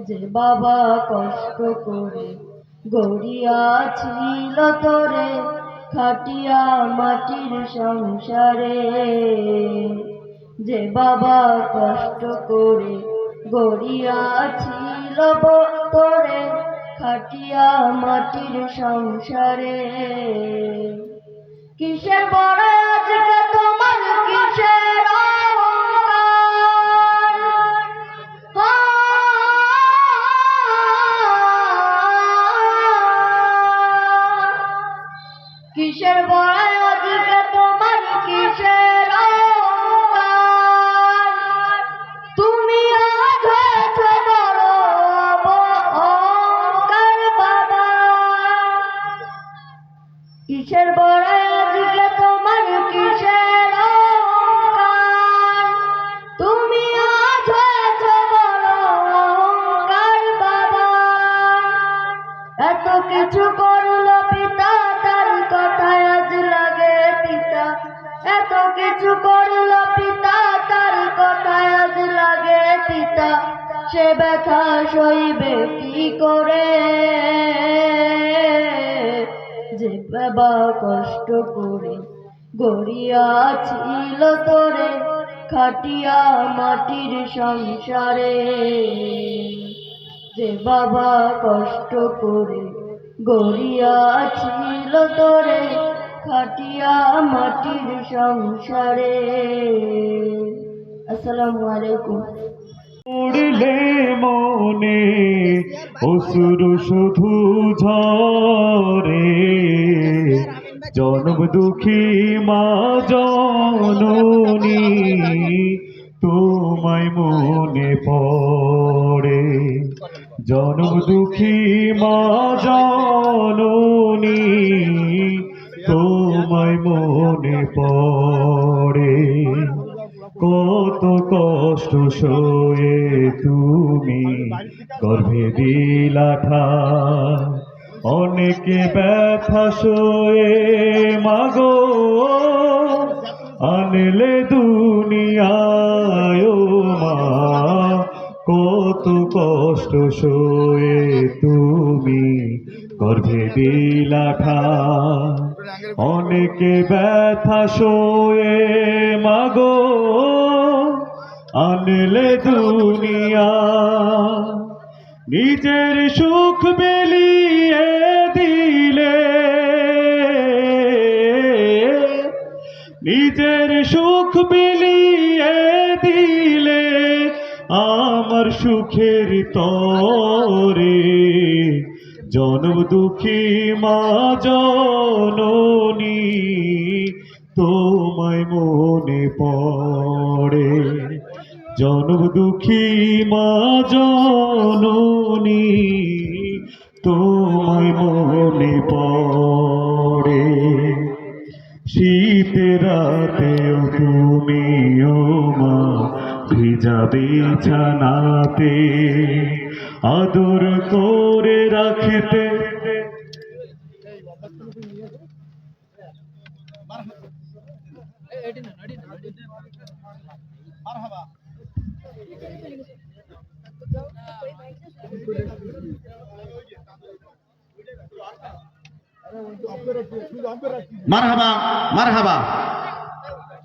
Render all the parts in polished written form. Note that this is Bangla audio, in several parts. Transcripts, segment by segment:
যে বাবা কষ্ট করে গড়িয়াছিল তোরে খাটিয়া মাটির সংসারে, যে বাবা কষ্ট করে গড়িয়াছিল তোরে খাটিয়া মাটির সংসারে। কিসের বড় আজকে তোমার, কিসের কিসের বড় আজকে তোমার, কিসের তুমি আজ হয়েছ বড় অহংকার বাবা। কিসের বড় আজকে তোমার, কিসের তুমি আজ হয়েছ বড় অহংকার বাবা। এত কিছু করলো পিতা, তার কথায় আজ লাগে পিতা। এত কিছু করলো পিতা, তার কথায় আজ লাগে পিতা। সে ব্যথা সইবে কি করে, যে বাবা কষ্ট করে গড়িয়াছিল তোরে খাটিয়া মাটির সংসারে। যে বাবা কষ্ট করে গড়িয়াছিল তোরে খাটিয়া মাটির সংসারে। আসসালামু আলাইকুম। উড়লে মনে অসুর শুধু ঝরে, জনম দুঃখী মা জননী তোমায় মনে পড়ে। জনম দুঃখী মা জননী তোমায় মনে পড়ে। কত কষ্ট সয়ে তুমি গর্ভে দিলা ঠাই, অনেকে ব্যথা সয়ে মাগো আনলে দুনিয়ায় মা। কত কষ্ট সয়ে তুমি গর্ভে দিলা ঠাই, অনেকে ব্যথা সয়ে মাগো আনলে দুনিয়া। নিজের সুখ বিলিয়ে দিলে, নিজের সুখ বিলিয়ে দিলে আমার সুখের তরে। জনম দুঃখী মা জননী তোমায় মনে পড়ে। জনম দুঃখী মা জননী তোমায় মনে পড়ে। শীতের রাতেও তুমি ও মা ভিজা বিছানাতে আদর করে রাখতে। মারহাবা মারহাবা।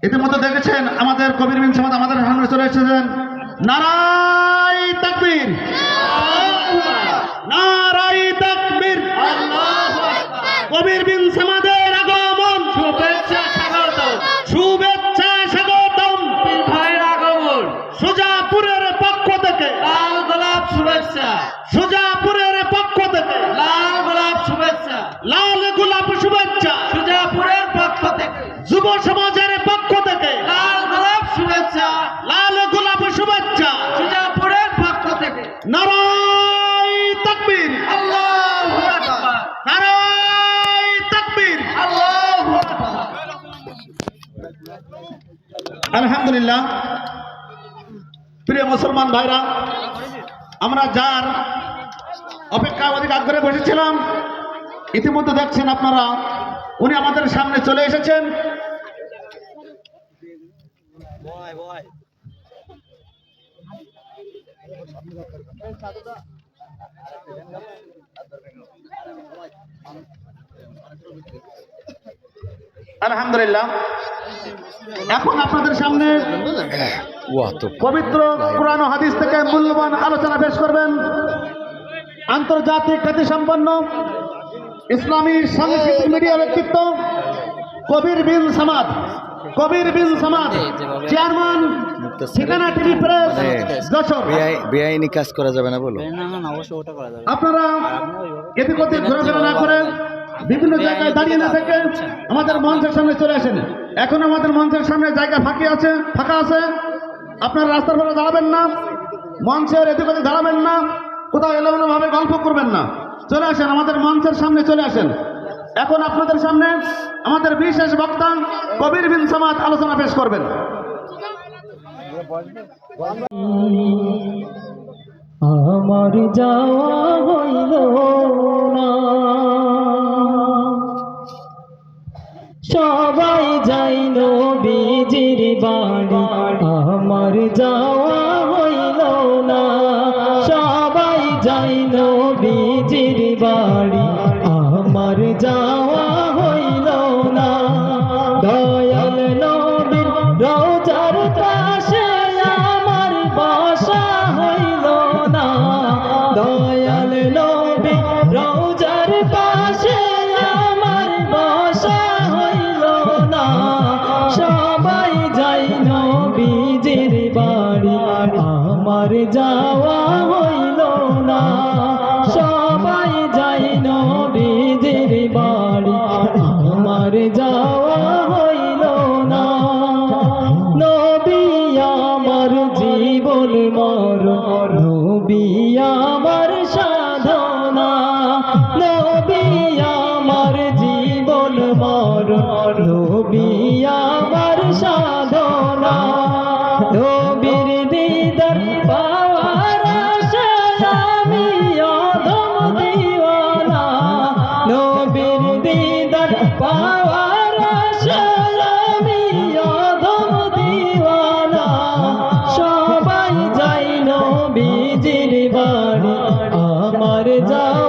ইতিমধ্যে দেখেছেন আমাদের কবির বিন সামাদ আমাদের সামনে চলে এসেছেন। নারায়ে তাকবীর, নারায়ে তাকবীর। কবির বিন সামাদের আগমন, শুভেচ্ছা স্বাগতম, শুভেচ্ছা স্বাগতম। ভাইয়ের আগমন সুজাপুরের পক্ষ থেকে লাল গোলাপ শুভেচ্ছা, সুজাপুরের পক্ষ থেকে লাল গোলাপ শুভেচ্ছা, লাল গোলাপ শুভেচ্ছা সুজাপুরের পক্ষ থেকে, যুব সমাজের পক্ষ থেকে লাল গোলাপ শুভেচ্ছা, লাল গোলাপ শুভেচ্ছা সুজাপুরের পক্ষ থেকে। নারায়ে তাকবীর, আল্লাহু আকবার, নারায়ে তাকবীর, আল্লাহু আকবার। আলহামদুলিল্লাহ। প্রিয় মুসলমান ভাইরা, আমরা যার অপেক্ষা অধিক আগ্রহে বসেছিলাম, ইতিমধ্যে দেখছেন আপনারা উনি আমাদের সামনে চলে এসেছেন। আলহামদুলিল্লাহ, এখন আপনাদের সামনে পবিত্র কোরআন ও হাদিস থেকে মূল্যবান আলোচনা পেশ করবেন আন্তর্জাতিক খ্যাতিসম্পন্ন ইসলামী সাংস্কৃতিক মিডিয়া ব্যক্তিত্ব কবির বিন সামাদ। কবির বিন সামাদ, চেয়ারম্যান, ঠিকানা টিভি প্রেস, যশোর। বেআইনি কাজ করা যাবে না বলো। আপনারা এদিক ওদিক ঘোরাফেরা না করে বিভিন্ন জায়গায় দাঁড়িয়ে না থেকে আমাদের মঞ্চের সামনে চলে আসেন। এখন আমাদের মঞ্চের সামনে জায়গা ফাঁকা আছে। আপনারা রাস্তার ধারে দাঁড়াবেন না, মঞ্চের এদিক ওদিক দাঁড়াবেন না, কোথাও এলোমেলো ভাবে গল্প করবেন না। চলে আসেন, আমাদের মঞ্চের সামনে চলে আসেন। এখন আপনাদের সামনে আমাদের বিশেষ বক্তা কবির বিন সামাদ আলোচনা পেশ করবেন। আমার যাওয়া হইল না, সবাই যাই নবীজির বাড়ি, আমার যাওয়া হইল না, সবাই যাই নবীজির বাড়ি, আমার যাওয়া হইল না। দয়াল নবীর রওজার পাশে আমার বসা হইল না, দয়াল নবীর রওজার পাশে আমার বসা হইল না, সবাই যাই নবীজির বাড়ি, আমার যাওয়া হইল না, সবাই যাই নবীজির বাড়ি, আমার যাওয়া হইল না। নবী আমার জীবন মরণ, নবী আমার সাধনা, নবী আমার জীবন মরণ, নবী আমার সাধনা। নবীর দিদার পাওয়ার আশায় আমি অধম দিওয়ানা, নবীর দিদার পাওয়ার আশায় আমি অধম দিওয়ানা, সবাই যাই নবীজির বাড়ি, আমার যাওয়া